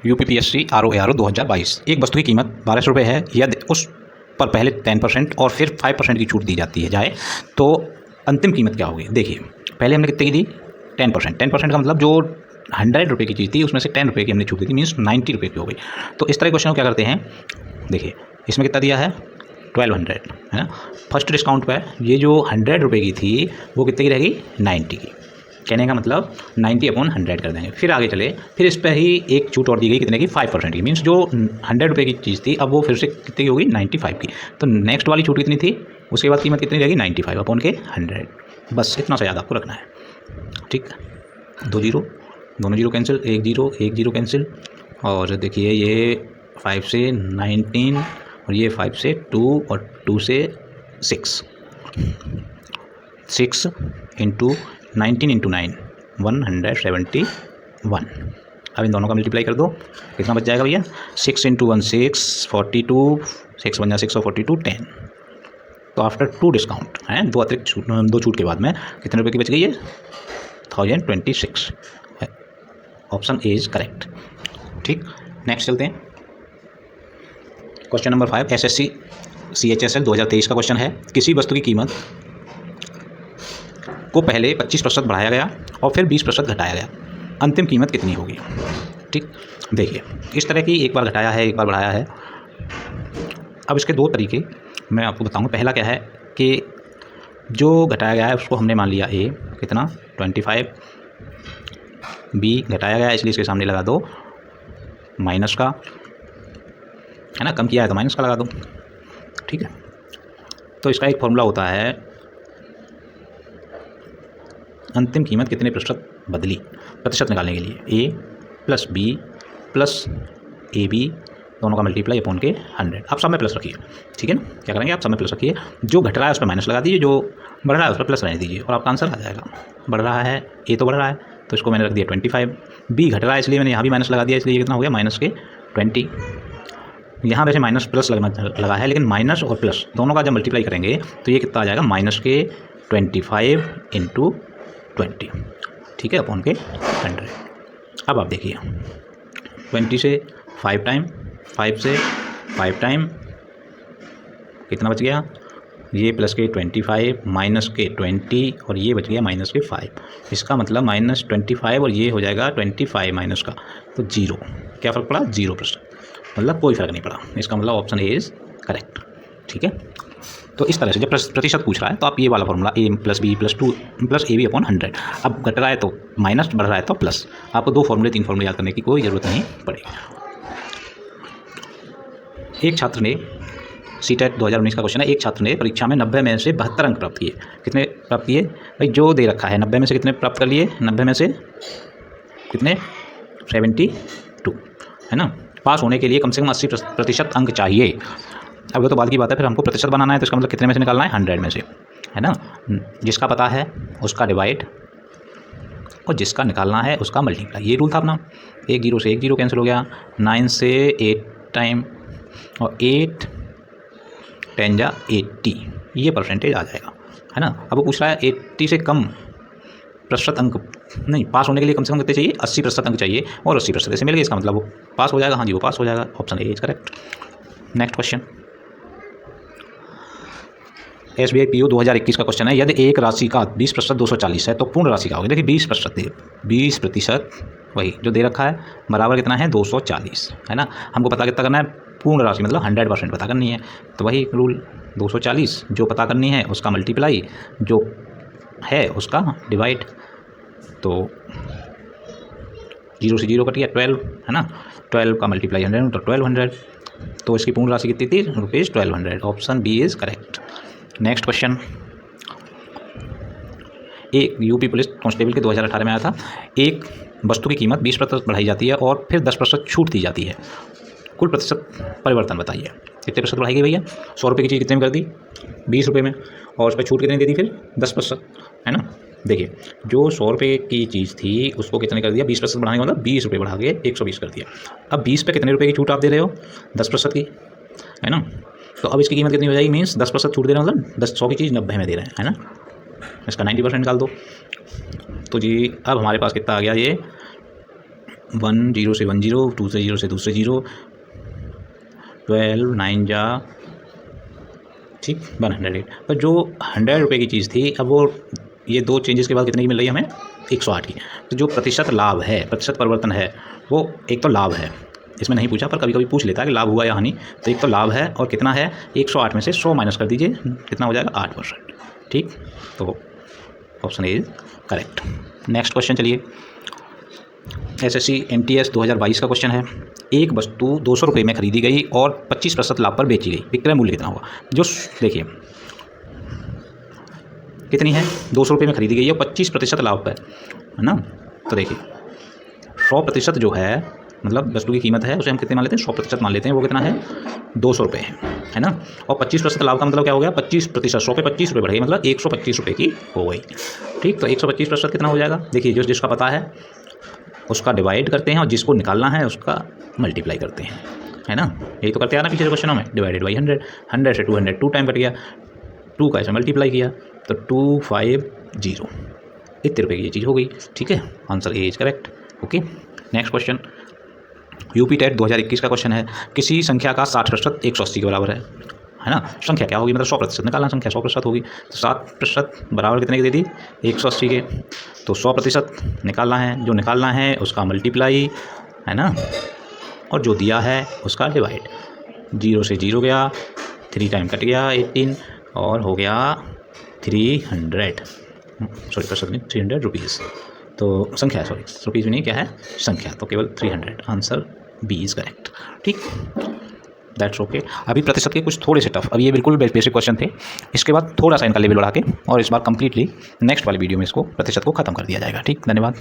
UPPSC ROARO 2022। एक वस्तु की कीमत 1200 रुपये है, यदि उस पर पहले 10% और फिर 5% की छूट दी जाती है जाए तो अंतिम कीमत क्या होगी। देखिए पहले हमने कितने की दी 10%। 10% का मतलब जो 100 रुपये की चीज़ थी उसमें से 10 रुपये की हमने छूट दी थी, मीन्स 90 रुपये की हो गई। तो इस तरह के क्वेश्चन को क्या करते हैं, देखिए इसमें कितना दिया है 1200 है ना। फर्स्ट डिस्काउंट पर ये जो 100 रुपये की थी वो कितने की रहेगी 90 की। कहने का मतलब 90/100 कर देंगे। फिर आगे चले, फिर इस पर ही एक छूट और दी गई कितने की 5% की, मीन्स जो 100 रुपये की चीज़ थी अब वो फिर से कितने की होगी 95 की। तो नेक्स्ट वाली छूट कितनी थी, उसके बाद कीमत कितनी रहेगी 95/100। बस इतना सा याद आपको रखना है, ठीक। 2 जीरो, दोनों zero cancel, 1 zero 1 zero cancel, और देखिए ये 5 से 19 और ये 5 से 2 और 2 से 6 इंटू 19 इंटू 9 171। अब इन दोनों का मल्टीप्लाई कर दो, कितना बच जाएगा भैया 6 इंटू 1 6 42, 6 बन जाए 6 और 42 10। तो आफ्टर 2 डिस्काउंट हैं, दो अतिरिक्त छूट, 2 छूट के बाद में कितने रुपए की बच गई है 1026। ऑप्शन ए इज करेक्ट, ठीक। नेक्स्ट चलते हैं, क्वेश्चन नंबर 5 SSC CHSL 2023 का क्वेश्चन है। किसी वस्तु की कीमत को पहले 25% बढ़ाया गया और फिर 20% घटाया गया, अंतिम कीमत कितनी होगी, ठीक। देखिए इस तरह की एक बार घटाया है एक बार बढ़ाया है। अब इसके दो तरीके मैं आपको बताऊंगा। पहला क्या है कि जो घटाया गया है उसको हमने मान लिया A कितना 25, B घटाया गया है इसलिए इसके सामने लगा दो माइनस का, है ना, कम किया है तो माइनस का लगा दो, ठीक है। तो इसका एक फॉर्मूला होता है अंतिम कीमत कितने प्रतिशत बदली, प्रतिशत निकालने के लिए A plus B plus AB दोनों का मल्टीप्लाई अपॉन के 100। आप सब में प्लस रखिए, ठीक है ना। क्या करेंगे आप सब में प्लस रखिए, जो घट रहा है उस पर माइनस लगा दीजिए, जो बढ़ रहा है उस पर प्लस रहने दीजिए और आपका आंसर आ जाएगा। बढ़ रहा है A तो बढ़ रहा है तो इसको मैंने रख दिया 25, B घट रहा है इसलिए मैंने यहाँ भी माइनस लगा दिया, इसलिए ये कितना हो गया माइनस के 20। यहाँ वैसे माइनस प्लस लगा है लेकिन माइनस और प्लस दोनों का जब मल्टीप्लाई करेंगे तो ये कितना आ जाएगा माइनस के 25 इंटू 20, ठीक है, अपॉन के 100। अब आप देखिए 20 से 5 टाइम, 5 से 5 टाइम कितना बच गया, ये प्लस के 25 माइनस के 20 और ये बच गया माइनस के 5। इसका मतलब -25 और ये हो जाएगा 25 माइनस का तो 0। क्या फ़र्क पड़ा 0%, मतलब कोई फ़र्क नहीं पड़ा। इसका मतलब ऑप्शन ए इज़ करेक्ट, ठीक है। तो इस तरह से जब प्रतिशत पूछ रहा है तो आप ये वाला formula A plus B plus 2 plus AB upon 100। अब घट रहा है तो माइनस, बढ़ रहा है तो प्लस। आपको 2 फॉर्मूले 3 फॉर्मूले याद करने की कोई ज़रूरत नहीं पड़ेगी। एक छात्र ने CTET 2019 का क्वेश्चन है। एक छात्र ने परीक्षा में 90 में से 72 अंक प्राप्त किए। कितने प्राप्त किए भाई, जो दे रखा है 90 में से कितने प्राप्त कर लिए, 90 में से कितने 72, है ना। पास होने के लिए कम से कम 80% अंक चाहिए। अब वो तो बाद की बात है, फिर हमको प्रतिशत बनाना है तो इसका मतलब कितने में से निकालना है 100 में से, है ना। जिसका पता है उसका डिवाइड और जिसका निकालना है उसका मल्टीप्लाई, ये रूल था अपना। 1 जीरो से 1 जीरो कैंसिल हो गया, 9 से 8 टाइम और 8 10 जा 80, ये परसेंटेज आ जाएगा, है ना। अब वो पूछ रहा है 80 से कम प्रतिशत अंक नहीं, पास होने के लिए कम से कम कितने चाहिए 80% अंक चाहिए और 80% ऐसे मिल गए, इसका मतलब वो पास हो जाएगा। हाँ जी वो पास हो जाएगा, option A is correct. Next question SBI PO 2021 का क्वेश्चन है। यदि एक राशि का 20% 240 है तो पूर्ण राशि का होगी। देखिए 20% वही जो दे रखा है बराबर कितना है 240, है ना। हमको पता कितना करना है पूर्ण राशि, मतलब 100% पता करनी है। तो वही रूल 240 जो पता करनी है उसका मल्टीप्लाई, जो है उसका डिवाइड। तो 0 से 0 कट गया 12, है ना। 12 का मल्टीप्लाई 100 तो 1200, तो इसकी पूर्ण राशि कितनी थी ₹1200। Option B is correct. Next question, एक यूपी पुलिस कांस्टेबल के 2018 में आया था। एक वस्तु की कीमत 20% बढ़ाई जाती है और फिर 10% छूट दी जाती है, कुल प्रतिशत परिवर्तन बताइए। कितने प्रतिशत बढ़ाई गई भैया, 100 रुपये की चीज़ कितने में कर दी 20 रुपये में, और उस पर छूट कितनी दे दी फिर 10%, है ना। देखिए जो 100 रुपये की चीज़ थी उसको कितने कर दिया 20% बढ़ाने का मतलब 20 रुपये बढ़ा के 120 कर दिया। अब 20 पे कितने रुपये की छूट आप दे रहे हो 10% की, है ना। तो अब इसकी कीमत कितनी हो जाएगी, मीन्स 10% छूट दे रहे हैं, मतलब 100 की चीज़ 90 में दे रहे हैं, है ना। इसका 90% निकाल दो। तो जी अब हमारे पास कितना आ गया, ये 1 0 से 1 0, 2 से 0 से दूसरे 0, 12 9 जा ठीक 108। पर जो 100 रुपये की चीज़ थी, अब वो ये दो चेंजेस के बाद कितने की मिल रही है हमें? 108 की। तो जो प्रतिशत लाभ है, प्रतिशत परिवर्तन है, वो एक तो लाभ है, इसमें नहीं पूछा पर कभी कभी पूछ लेता है कि लाभ हुआ या हानि। तो एक तो लाभ है और कितना है? 108 में से 100 माइनस कर दीजिए, कितना हो जाएगा? 8%। ठीक, तो option A is correct. Next question चलिए, SSC MTS 2022 का क्वेश्चन है। एक वस्तु 200 रुपये में खरीदी गई और 25% लाभ पर बेची गई, विक्रय मूल्य कितना होगा? जो देखिए कितनी है, 200 रुपये में खरीदी गई है और 25% लाभ पर, है ना। तो देखिए 100% जो है, मतलब वस्तु की कीमत है, उसे हम कितने मान लेते हैं? 100% मान लेते हैं। वो कितना है? 200 रुपये है ना। और 25% लाभ का मतलब क्या हो गया? 25%, 100 पे 25 रुपये बढ़ गई, मतलब 125 रुपये की हो गई। ठीक, तो 125% कितना हो जाएगा? देखिए जो जिसका पता है उसका डिवाइड करते हैं और जिसको निकालना है उसका मल्टीप्लाई करते हैं, है ना। यही तो करते हैं ना पिछले क्वेश्चनों में। डिवाइडेड बाई 100, 100 से 200 2 टाइम कट गया, 2 का ऐसे मल्टीप्लाई किया तो 250 इतने रुपये की ये चीज़ हो गई। ठीक है, answer A is correct. Okay, next question UP TET 2021 का क्वेश्चन है। किसी संख्या का 60% 180 के बराबर है ना। संख्या क्या होगी? मतलब 100% निकालना, संख्या 100% होगी। तो 60% बराबर कितने की दे दी? 180 के। तो 100% निकालना है, जो निकालना है उसका मल्टीप्लाई, है ना, और जो दिया है उसका डिवाइड। 0 से 0 गया, 3 टाइम कट गया 18 और हो गया 300, सॉरी प्रतिशत में 300 रुपीज़। तो संख्या, सॉरी रुपीज़ भी नहीं, क्या है? संख्या। तो केवल 300, आंसर बी इज़ करेक्ट। ठीक, दैट्स ओके। अभी प्रतिशत के कुछ थोड़े से टफ, अभी ये बिल्कुल बेसिक क्वेश्चन थे, इसके बाद थोड़ा सा इनका लेवल बढ़ा के और इस बार कंप्लीटली नेक्स्ट वाली वीडियो में इसको प्रतिशत को खत्म कर दिया जाएगा। ठीक, धन्यवाद।